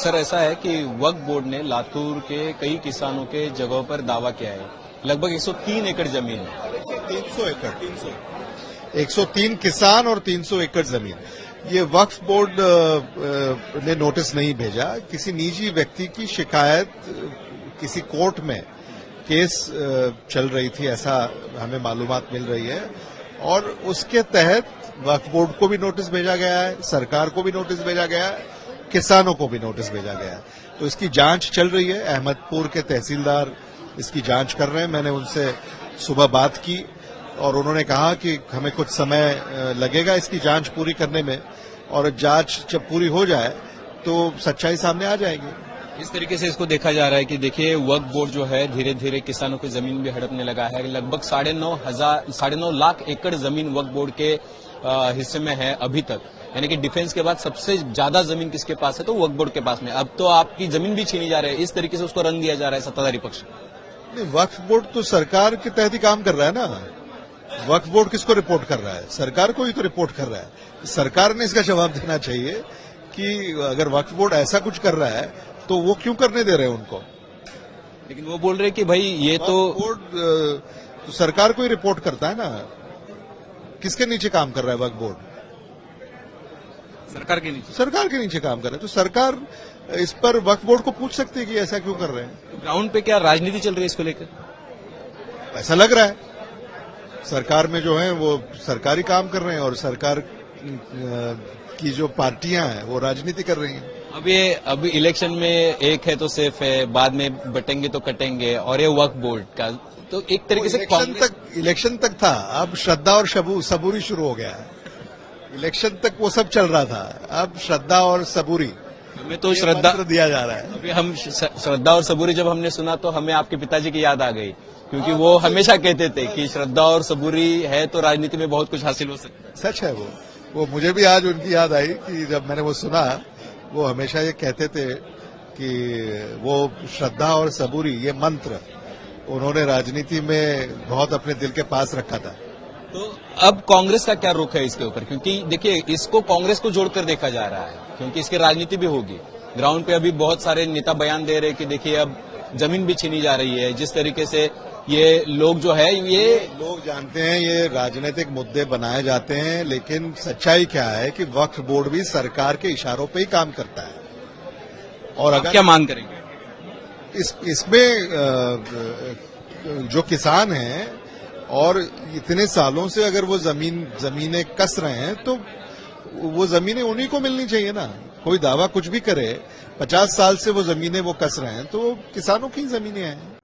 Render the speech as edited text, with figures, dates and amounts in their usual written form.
अक्सर ऐसा है कि वक्फ बोर्ड ने लातूर के कई किसानों के जगहों पर दावा किया है। लगभग 103 एकड़ जमीन है। 300 एकड़ 103 किसान और 300 एकड़ जमीन। ये वक्फ बोर्ड ने नोटिस नहीं भेजा। किसी निजी व्यक्ति की शिकायत किसी कोर्ट में केस चल रही थी, ऐसा हमें मालूमात मिल रही है, और उसके तहत वक्फ बोर्ड को भी नोटिस भेजा गया है, सरकार को भी नोटिस भेजा गया है, किसानों को भी नोटिस भेजा गया है। तो इसकी जांच चल रही है। अहमदपुर के तहसीलदार इसकी जांच कर रहे हैं। मैंने उनसे सुबह बात की और उन्होंने कहा कि हमें कुछ समय लगेगा इसकी जांच पूरी करने में, और जांच जब पूरी हो जाए तो सच्चाई सामने आ जाएगी। इस तरीके से इसको देखा जा रहा है कि देखिए वक्फ बोर्ड जो है धीरे धीरे किसानों की जमीन भी हड़पने लगा है। लगभग 9.5 लाख एकड़ जमीन वक्फ बोर्ड के हिस्से में है अभी तक। यानी कि डिफेंस के बाद सबसे ज्यादा जमीन किसके पास है, तो वक्फ बोर्ड के पास में। अब तो आपकी जमीन भी छीनी जा रही है। इस तरीके से उसको रंग दिया जा रहा है सत्ताधारी पक्ष। वक्फ बोर्ड तो सरकार के तहत ही काम कर रहा है ना। वक्फ बोर्ड किसको रिपोर्ट कर रहा है? सरकार को ही तो रिपोर्ट कर रहा है। सरकार ने इसका जवाब देना चाहिए कि अगर वक्फ बोर्ड ऐसा कुछ कर रहा है तो वो क्यों करने दे रहे हैं उनको। लेकिन वो बोल रहे हैं कि भाई ये तो बोर्ड तो सरकार को ही रिपोर्ट करता है ना। किसके नीचे काम कर रहा है वक्फ बोर्ड? सरकार के नीचे। सरकार के नीचे काम कर रहा है, तो सरकार इस पर वक्फ बोर्ड को पूछ सकती है कि ऐसा क्यों कर रहे हैं। ग्राउंड पे क्या राजनीति चल रही है इसको लेकर? ऐसा लग रहा है। सरकार में जो है वो सरकारी काम कर रहे हैं और सरकार की जो पार्टियां हैं वो राजनीति कर रही हैं। अभी इलेक्शन में एक है तो सेफ है, बाद में बटेंगे तो कटेंगे, और ये वक्फ बोर्ड का तो एक तरीके से इलेक्शन तक था। अब श्रद्धा और सबूरी शुरू हो गया है। इलेक्शन तक वो सब चल रहा था, अब श्रद्धा और सबूरी हमें तो श्रद्धा दिया जा रहा है। अभी हम श्रद्धा और सबूरी जब हमने सुना तो हमें आपके पिताजी की याद आ गई, क्योंकि वो हमेशा कहते थे कि श्रद्धा और सबूरी है तो राजनीति में बहुत कुछ हासिल हो सकता है। सच है वो मुझे भी आज उनकी याद आई कि जब मैंने वो सुना, वो हमेशा ये कहते थे कि वो श्रद्धा और सबूरी ये मंत्र उन्होंने राजनीति में बहुत अपने दिल के पास रखा था। तो अब कांग्रेस का क्या रुख है इसके ऊपर? क्योंकि देखिए इसको कांग्रेस को जोड़कर देखा जा रहा है, क्योंकि इसकी राजनीति भी होगी। ग्राउंड पे अभी बहुत सारे नेता बयान दे रहे हैं कि देखिए अब जमीन भी छीनी जा रही है। जिस तरीके से ये लोग जो है ये लोग जानते हैं ये राजनीतिक मुद्दे बनाए जाते हैं, लेकिन सच्चाई क्या है कि वक्फ बोर्ड भी सरकार के इशारों पे ही काम करता है। और अगर क्या मांग करेंगे इसमें जो किसान हैं और इतने सालों से अगर वो जमीनें कस रहे हैं तो वो जमीनें उन्हीं को मिलनी चाहिए ना। कोई दावा कुछ भी करे, 50 साल से वो जमीनें वो कस रहे हैं तो किसानों की जमीनें हैं।